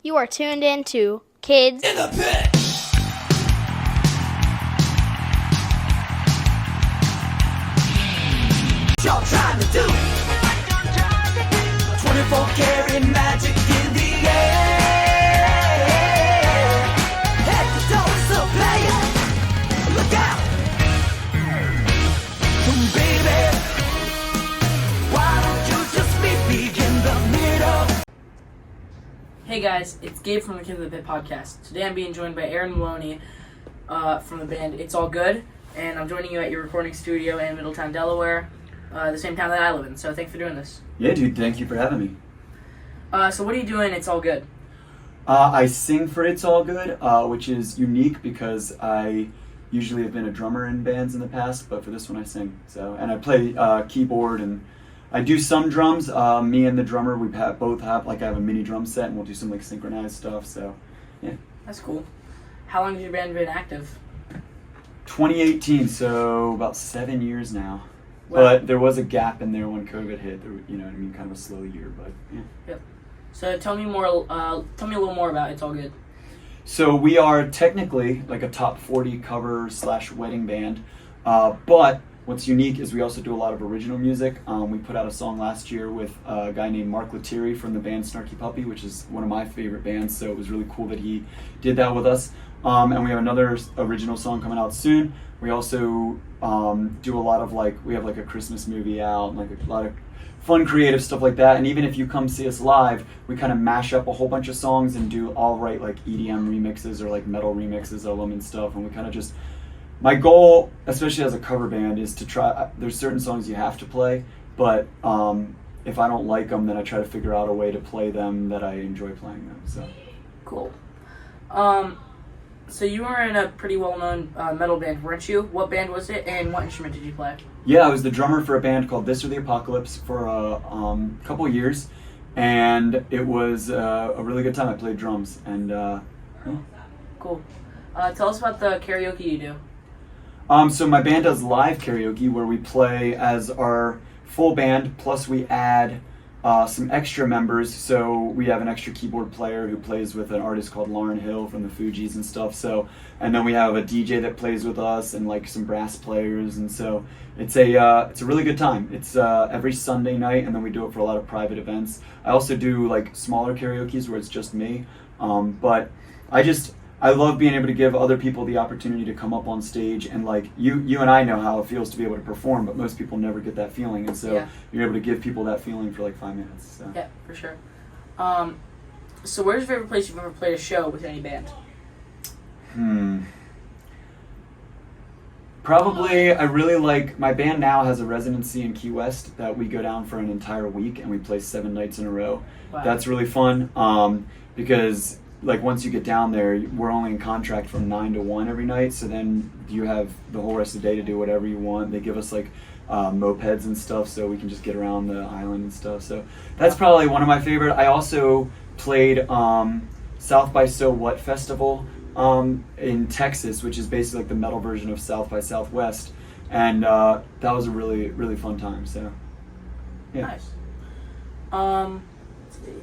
You are tuned in to Kids in the Pit. Y'all trying to do 24 karat magic in the air. Head to toe, so player. Look out, baby. Why don't you just meet me in the middle? Hey guys, it's Gabe from the Kids in the Pit podcast. Today I'm being joined by Aaron Maloney from the band It's All Good, and I'm joining you at your recording studio in Middletown, Delaware, the same town that I live in. So thanks for doing this. Yeah, dude, thank you for having me. So what are you doing? It's All Good. I sing for It's All Good, which is unique because I usually have been a drummer in bands in the past, but for this one I sing. And I play keyboard and I do some drums. Me and the drummer, both have I have a mini drum set and we'll do some like synchronized stuff. So, yeah. That's cool. How long has your band been active? 2018, so about 7 years now. Wow. But there was a gap in there when COVID hit. You know what I mean? Kind of a slow year, but yeah. Yep. So tell me a little more about It's All Good. So we are technically like a top 40 cover / wedding band, but what's unique is we also do a lot of original music. We put out a song last year with a guy named Mark Lettieri from the band Snarky Puppy, which is one of my favorite bands, so it was really cool that he did that with us. And we have another original song coming out soon. We also do a lot of we have a Christmas movie out and a lot of fun creative stuff like that. And even if you come see us live, we kind of mash up a whole bunch of songs and write EDM remixes or metal remixes of them and stuff. And we kind of just, my goal, especially as a cover band, is to try, there's certain songs you have to play, but if I don't like them, then I try to figure out a way to play them that I enjoy playing them. So Cool. So you were in a pretty well-known metal band, weren't you? What band was it, and what instrument did you play? Yeah, I was the drummer for a band called This or the Apocalypse for a couple years, and it was a really good time. I played drums, and yeah. Cool. Tell us about the karaoke you do. So my band does live karaoke where we play as our full band, plus we add some extra members. So we have an extra keyboard player who plays with an artist called Lauryn Hill from the Fugees and stuff. So, and then we have a DJ that plays with us and some brass players. And so it's a really good time. It's every Sunday night, and then we do it for a lot of private events. I also do smaller karaoke's where it's just me. But I love being able to give other people the opportunity to come up on stage and you and I know how it feels to be able to perform, but most people never get that feeling, and so yeah. You're able to give people that feeling for 5 minutes. So. Yeah, for sure. So where's your favorite place you've ever played a show with any band? Probably, I really my band now has a residency in Key West that we go down for an entire week and we play 7 nights in a row. Wow. That's really fun because once you get down there, we're only in contract from 9 to 1 every night, so then you have the whole rest of the day to do whatever you want. They give us mopeds and stuff so we can just get around the island and stuff. So that's probably one of my favorite. I also played South by So What Festival in Texas, which is basically the metal version of South by Southwest, and that was a really, really fun time. So yeah. Nice. Let's see.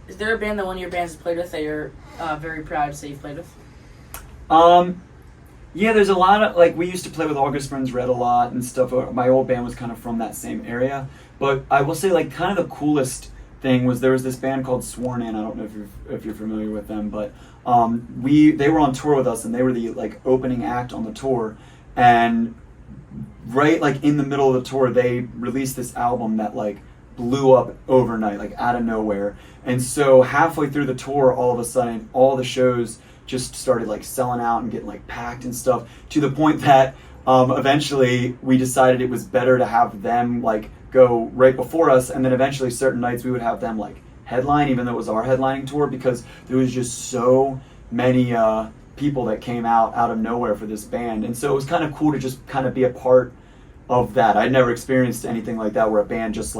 Is there a band that one of your bands has played with that you're very proud to say you've played with? Yeah, there's a lot of, we used to play with August Burns Red a lot and stuff. My old band was kind of from that same area. But I will say, kind of the coolest thing was there was this band called Sworn In. I don't know if you're familiar with them, but they were on tour with us, and they were the, opening act on the tour. And right, in the middle of the tour, they released this album that, blew up overnight, out of nowhere. And so halfway through the tour, all of a sudden, all the shows just started selling out and getting packed and stuff, to the point that eventually we decided it was better to have them go right before us, and then eventually certain nights we would have them headline, even though it was our headlining tour, because there was just so many people that came out of nowhere for this band. And so it was kind of cool to just kind of be a part of that. I'd never experienced anything like that where a band just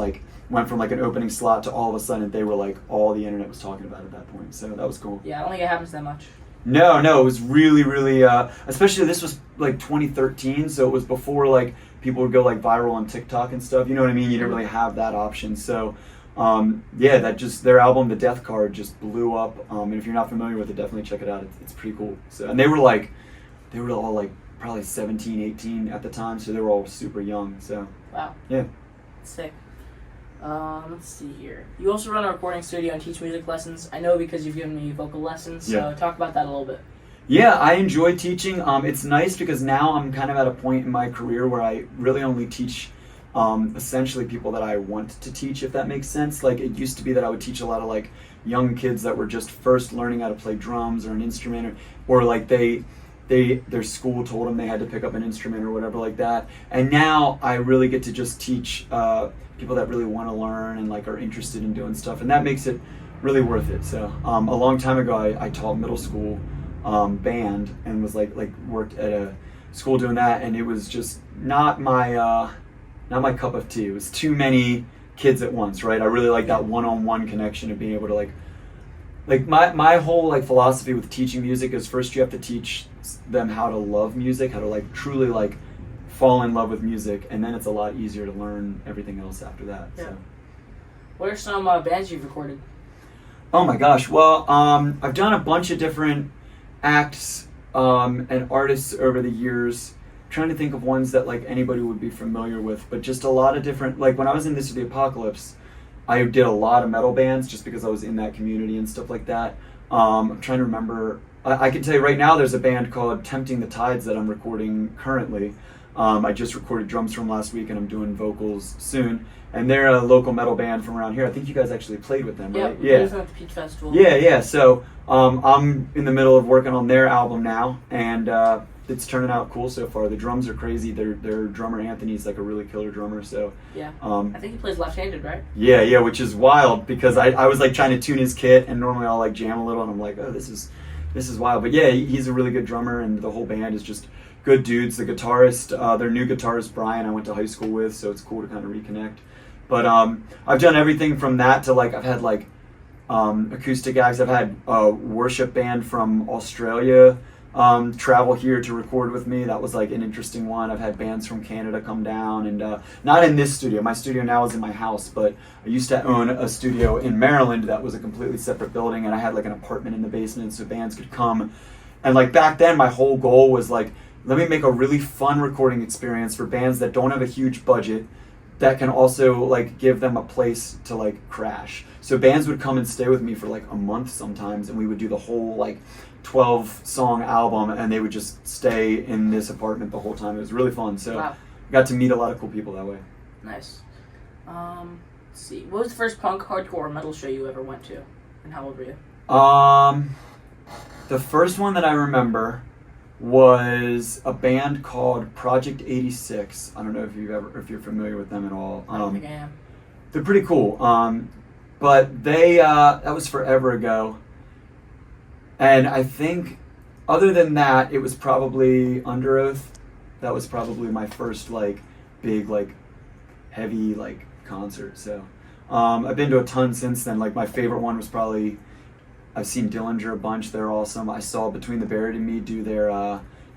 went from an opening slot to all of a sudden they were all the internet was talking about at that point. So that was cool. Yeah, I don't think it happens that much. No, it was really, really, especially this was 2013, so it was before people would go viral on TikTok and stuff. You know what I mean? You didn't really have that option. So yeah, that just their album, The Death Card, just blew up. And if you're not familiar with it, definitely check it out. It's pretty cool. So, and they were all like probably 17, 18 at the time, so they were all super young. So Wow. yeah. Sick. Let's see here. You also run a recording studio and teach music lessons. I know because you've given me vocal lessons, so Yeah. talk about that a little bit. Yeah, I enjoy teaching. It's nice because now I'm kind of at a point in my career where I really only teach essentially people that I want to teach, if that makes sense. Like, it used to be that I would teach a lot of like young kids that were just first learning how to play drums or an instrument, or like their school told them they had to pick up an instrument or whatever like that. And now I really get to just teach people that really want to learn and like are interested in doing stuff, and that makes it really worth it. So a long time ago I taught middle school band and was like worked at a school doing that, and it was just not my cup of tea. It was too many kids at once, right? I really like that one-on-one connection of being able to like my whole like philosophy with teaching music is, first you have to teach them how to love music, how to like truly like fall in love with music, and then it's a lot easier to learn everything else after that. Yeah. So. What are some bands you've recorded? Oh my gosh. Well, I've done a bunch of different acts and artists over the years. I'm trying to think of ones that like anybody would be familiar with, but just a lot of different, like when I was in This Is the Apocalypse, I did a lot of metal bands just because I was in that community and stuff like that. I'm trying to remember. I can tell you right now there's a band called Tempting the Tides that I'm recording currently. I just recorded drums from last week and I'm doing vocals soon. And they're a local metal band from around here. I think you guys actually played with them, right? Yeah, we played at the Peach Festival. Yeah. So I'm in the middle of working on their album now, and it's turning out cool so far. The drums are crazy. Their drummer Anthony's like a really killer drummer. So yeah, I think he plays left-handed, right? Yeah, which is wild because I was like trying to tune his kit, and normally I'll like jam a little, and I'm like, oh, this is wild. But yeah, he's a really good drummer, and the whole band is just good dudes. The guitarist, their new guitarist Brian, I went to high school with, so it's cool to kind of reconnect. But I've done everything from that to like I've had like acoustic acts. I've had a worship band from Australia travel here to record with me. That was like an interesting one. I've had bands from Canada come down, and not in this studio. My studio now is in my house, but I used to own a studio in Maryland that was a completely separate building, and I had like an apartment in the basement so bands could come. And like back then my whole goal was like, let me make a really fun recording experience for bands that don't have a huge budget, that can also like give them a place to like crash. So bands would come and stay with me for like a month sometimes, and we would do the whole like 12 song album, and they would just stay in this apartment the whole time. It was really fun. So Wow. I got to meet a lot of cool people that way. Nice. Let's see. What was the first punk, hardcore, or metal show you ever went to, and how old were you? The first one that I remember was a band called Project 86. I don't know if you're familiar with them at all. I don't think I am. They're pretty cool. But they that was forever ago. And I think other than that, it was probably Under Oath. That was probably my first like big like heavy like concert. So I've been to a ton since then. Like my favorite one was probably, I've seen Dillinger a bunch. They're awesome. I saw Between the Buried and Me do their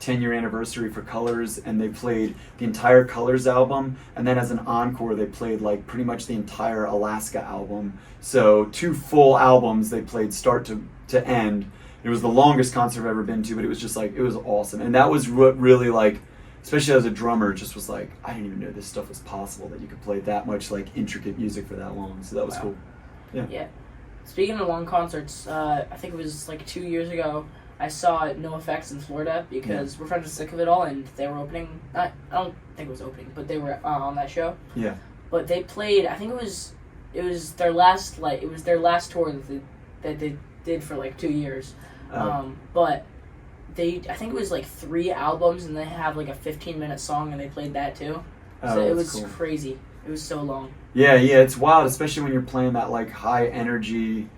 10-year anniversary for Colors, and they played the entire Colors album, and then as an encore they played like pretty much the entire Alaska album. So 2 full albums they played start to end. It was the longest concert I've ever been to, but it was just like, it was awesome. And that was what really like, especially as a drummer, just was like, I didn't even know this stuff was possible, that you could play that much like intricate music for that long. So that was cool. Yeah. Speaking of long concerts, I think it was like 2 years ago, I saw NoFX in Florida because we're friends with Sick of It All, and they were opening. I don't think it was opening, but they were on that show. Yeah. But they played. I think it was their last tour that they did for like 2 years. But I think it was like 3 albums, and they have like a 15-minute song, and they played that too. So it was crazy. It was so long. Yeah, it's wild, especially when you're playing that like high energy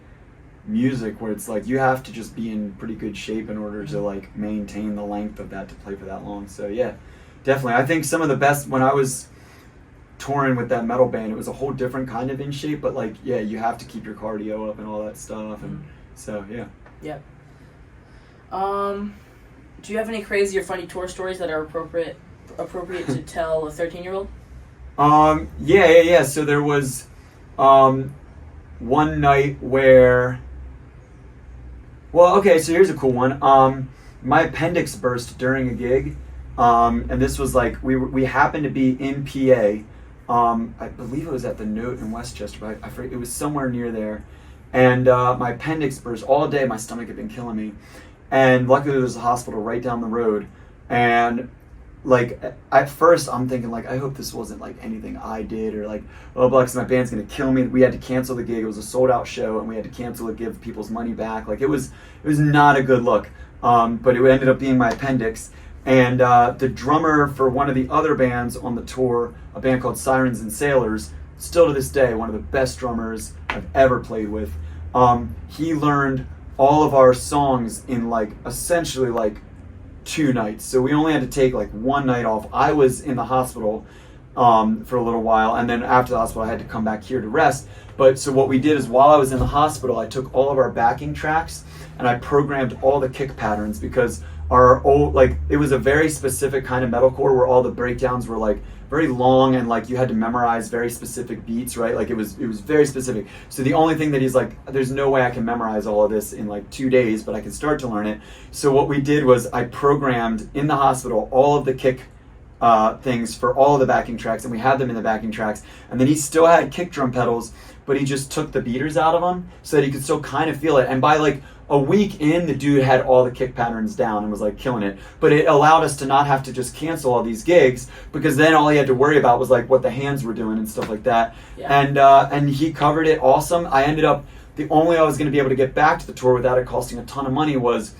music where it's like you have to just be in pretty good shape in order to like maintain the length of that to play for that long. So yeah, definitely. I think some of the best, when I was touring with that metal band, it was a whole different kind of in shape, but like yeah, you have to keep your cardio up and all that stuff, and so yeah. Yep. Do you have any crazy or funny tour stories that are appropriate to tell a 13-year-old? Yeah. So there was one night where, well, okay, so here's a cool one. My appendix burst during a gig, and this was like we happened to be in PA. I believe it was at the Note in Westchester, but I forget, it was somewhere near there. And my appendix burst all day. My stomach had been killing me, and luckily there was a hospital right down the road. And like at first I'm thinking like, I hope this wasn't like anything I did, or like, oh, Bucks, my band's gonna kill me. We had to cancel the gig. It was a sold out show, and we had to cancel it, give people's money back. Like it was not a good look. But it ended up being my appendix. And the drummer for one of the other bands on the tour, a band called Sirens and Sailors, still to this day one of the best drummers I've ever played with. He learned all of our songs in like essentially like 2 nights. So we only had to take like 1 night off. I was in the hospital for a little while, and then after the hospital I had to come back here to rest. But so what we did is, while I was in the hospital, I took all of our backing tracks and I programmed all the kick patterns, because our old, like, it was a very specific kind of metalcore where all the breakdowns were like very long, and like you had to memorize very specific beats, right? Like it was very specific. So the only thing that he's like, there's no way I can memorize all of this in like 2 days, but I can start to learn it. So what we did was I programmed in the hospital all of the kick things for all of the backing tracks, and we had them in the backing tracks. And then he still had kick drum pedals, but he just took the beaters out of them so that he could still kind of feel it. And by like a week in, the dude had all the kick patterns down and was like killing it. But it allowed us to not have to just cancel all these gigs, because then all he had to worry about was like what the hands were doing and stuff like that. Yeah. And he covered it awesome. I ended up, the only way I was going to be able to get back to the tour without it costing a ton of money was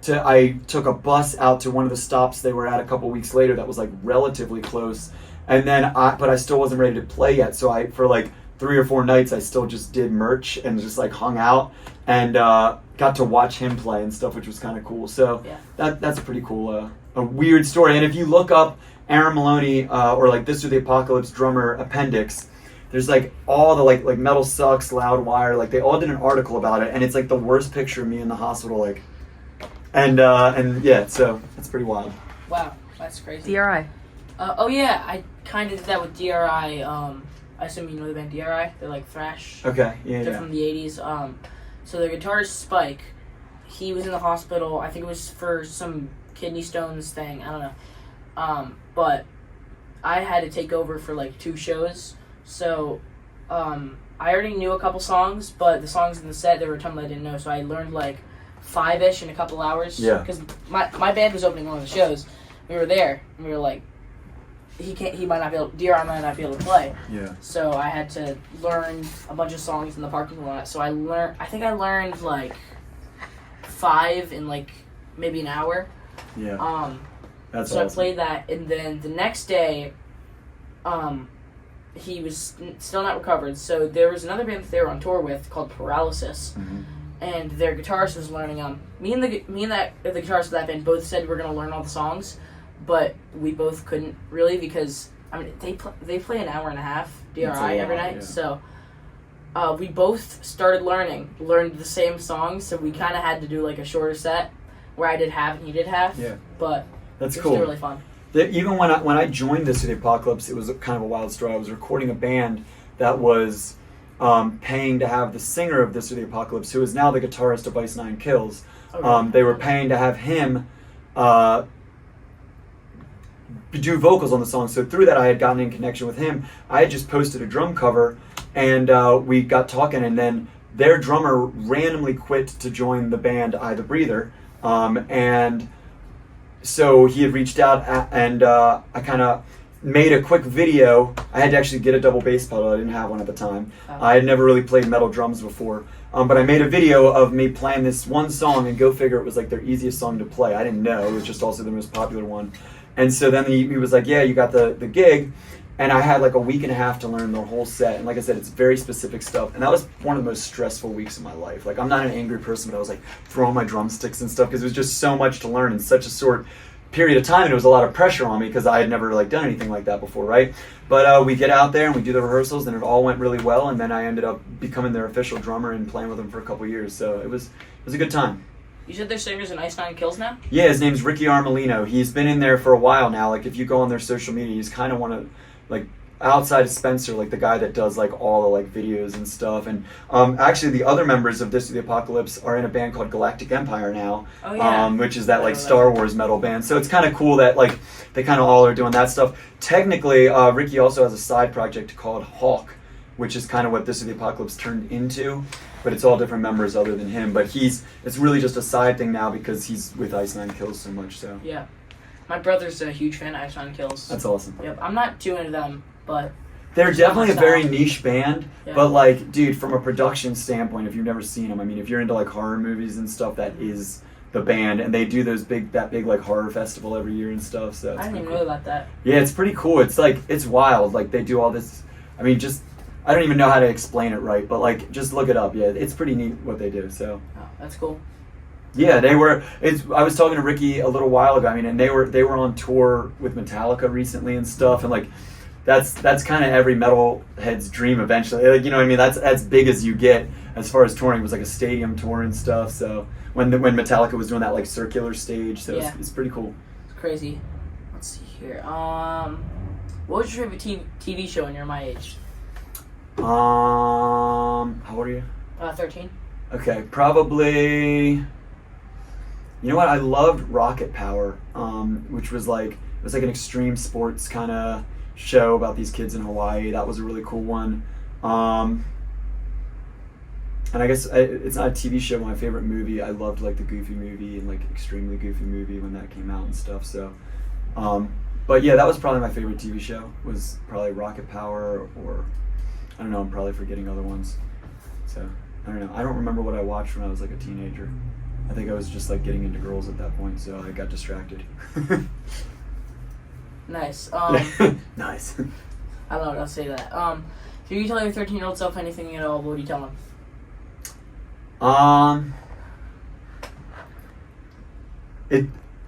I took a bus out to one of the stops they were at a couple weeks later that was like relatively close. And then but I still wasn't ready to play yet. So for like 3 or 4 nights, I still just did merch and just like hung out and got to watch him play and stuff, which was kind of cool. So yeah, that's a pretty cool, a weird story. And if you look up Aaron Maloney or like This Or the Apocalypse drummer appendix, there's like all the like Metal Sucks, Loudwire, like they all did an article about it, and it's like the worst picture of me in the hospital, like, and yeah, so it's pretty wild. Wow, that's crazy. DRI. Oh yeah, I kind of did that with DRI. I assume you know the band DRI. They're like thrash. Okay, yeah, They're from the 80s. So their guitarist Spike, he was in the hospital. I think it was for some kidney stones thing. I don't know. But I had to take over for like 2 shows. So I already knew a couple songs, but the songs in the set, there were a ton that I didn't know. So I learned like 5-ish in a couple hours. Yeah. Because my band was opening one of the shows. We were there, and we were like, DRI might not be able to play. Yeah. So I had to learn a bunch of songs in the parking lot. So I think I learned like 5 in like maybe an hour. Yeah. That's so awesome. I played that, and then the next day, he was still not recovered. So there was another band that they were on tour with called Paralysis, and their guitarist was learning them. Me and the guitarist of that band both said we're gonna learn all the songs, but we both couldn't really, because I mean they play an hour and a half DRI every night. Yeah. So we both started learned the same songs. So we kind of had to do like a shorter set where I did half and he did half. Yeah, but that's it was cool. still really fun. Even when I joined This Or the Apocalypse, it was kind of a wild story. I was recording a band that was paying to have the singer of This Or the Apocalypse, who is now the guitarist of Ice Nine Kills. They were paying to have him do vocals on the song. So through that, I had gotten in connection with him. I had just posted a drum cover, and we got talking, and then their drummer randomly quit to join the band I The Breather, and so he had reached out, and I kind of made a quick video. I had to actually get a double bass pedal. I didn't have one at the time. I had never really played metal drums before, but I made a video of me playing this one song, and go figure, it was like their easiest song to play. I didn't know. It was just also the most popular one. And so then he was like, yeah, you got the gig. And I had like a week and a half to learn the whole set. And like I said, it's very specific stuff. And that was one of the most stressful weeks of my life. Like, I'm not an angry person, but I was like throwing my drumsticks and stuff because it was just so much to learn in such a short period of time. And it was a lot of pressure on me because I had never like done anything like that before, right? But we get out there and we do the rehearsals, and it all went really well. And then I ended up becoming their official drummer and playing with them for a couple years. So it was a good time. You said their singer's in Ice Nine Kills now? Yeah, his name's Ricky Armelino. He's been in there for a while now. Like, if you go on their social media, he's kind of one of, like, outside of Spencer, like the guy that does like all the like videos and stuff. And actually, the other members of This Is the Apocalypse are in a band called Galactic Empire now, Oh, yeah. which is that like Star Wars metal band. So it's kind of cool that like they kind of all are doing that stuff. Technically, Ricky also has a side project called Hawk, which is kind of what This Is the Apocalypse turned into. But it's all different members other than him. But it's really just a side thing now because he's with Iceman Kills so much. So Yeah. My brother's a huge fan of Iceman Kills. that's awesome. Yep. I'm not too into them, but They're It's not definitely a my very style. niche band, Yeah. but like, dude, from a production standpoint, if you've never seen them, I mean, if you're into like horror movies and stuff, that is the band, and they do that big like horror festival every year and stuff. So it's I didn't pretty even cool. know about that. Yeah, it's pretty cool. It's like it's wild. Like they do all this. I mean, I don't even know how to explain it right, but like just look it up. Yeah, it's pretty neat what they do. So. Oh, that's cool. Yeah, they were. I was talking to Ricky a little while ago. I mean, and they were on tour with Metallica recently and stuff, and like that's kind of every metalhead's dream eventually. Like, you know what I mean? That's big as you get as far as touring. It was like a stadium tour and stuff. So when Metallica was doing that like circular stage, so Yeah. it's pretty cool. It's crazy. Let's see here. What was your favorite TV show when you were my age? How old are you? 13. Okay, probably. You know what? I loved Rocket Power, which was like it was like an extreme sports kind of show about these kids in Hawaii. That was a really cool one. And I guess it's not a TV show. But my favorite movie, I loved like the Goofy movie and like Extremely Goofy movie when that came out and stuff. So, but yeah, that was probably my favorite TV show. Was probably Rocket Power, or I don't know. I'm probably forgetting other ones. So I don't know. I don't remember what I watched when I was like a teenager. I think I was just like getting into girls at that point, so I got distracted. Nice. Nice. I don't know what else to say to that. If you could tell your 13-year-old self anything at all, what would you tell him?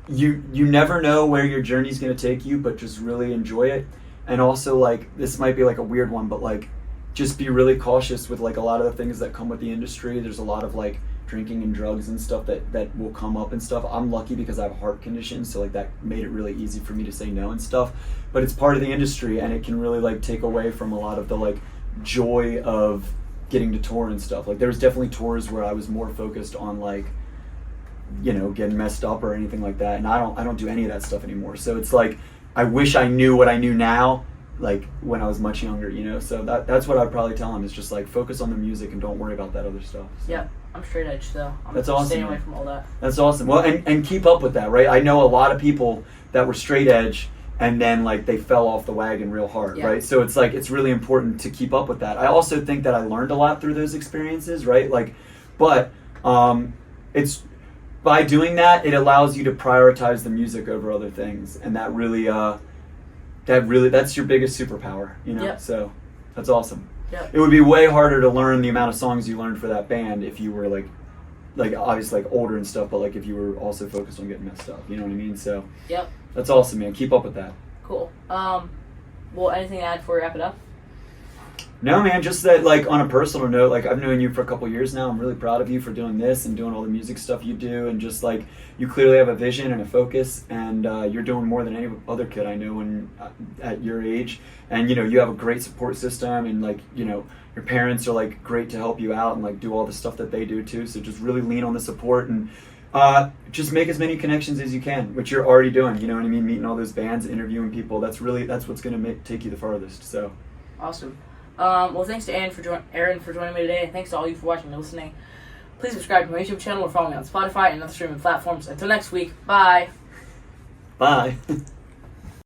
You never know where your journey's gonna take you, but just really enjoy it. And also, like, this might be like a weird one, but like, just be really cautious with like a lot of the things that come with the industry. There's a lot of like drinking and drugs and stuff that will come up and stuff. I'm lucky because I have a heart condition, so like that made it really easy for me to say no and stuff. But it's part of the industry, and it can really like take away from a lot of the like joy of getting to tour and stuff. Like there was definitely tours where I was more focused on like, you know, getting messed up or anything like that, and I don't do any of that stuff anymore. So it's like I wish I knew what I knew now, like when I was much younger, you know. So that's what I'd probably tell him, is just like focus on the music and don't worry about that other stuff. So. Yeah, I'm straight edge, so I'm That's awesome, staying away man. from all that. That's awesome. Well, and keep up with that, right? I know a lot of people that were straight edge and then like they fell off the wagon real hard, Yeah. right? So it's like it's really important to keep up with that. I also think that I learned a lot through those experiences, right? Like, but it's by doing that, it allows you to prioritize the music over other things, and that really that's your biggest superpower, you know. Yep. So that's awesome. Yep. It would be way harder to learn the amount of songs you learned for that band if you were like obviously like older and stuff, but like if you were also focused on getting messed up, you know what I mean? So Yep. that's awesome, man. Keep up with that. Cool. Well, anything to add before we wrap it up? No, man, just that, like, on a personal note, like, I've known you for a couple years now. I'm really proud of you for doing this and doing all the music stuff you do, and just, like, you clearly have a vision and a focus, and you're doing more than any other kid I know at your age. And, you know, you have a great support system, and, like, you know, your parents are, like, great to help you out and, like, do all the stuff that they do, too. So just really lean on the support and just make as many connections as you can, which you're already doing, you know what I mean? Meeting all those bands, interviewing people, that's what's going to take you the farthest, so. Awesome. Well, thanks to Aaron for joining me today, and thanks to all you for watching and listening. Please subscribe to my YouTube channel or follow me on Spotify and other streaming platforms. Until next week, bye. Bye.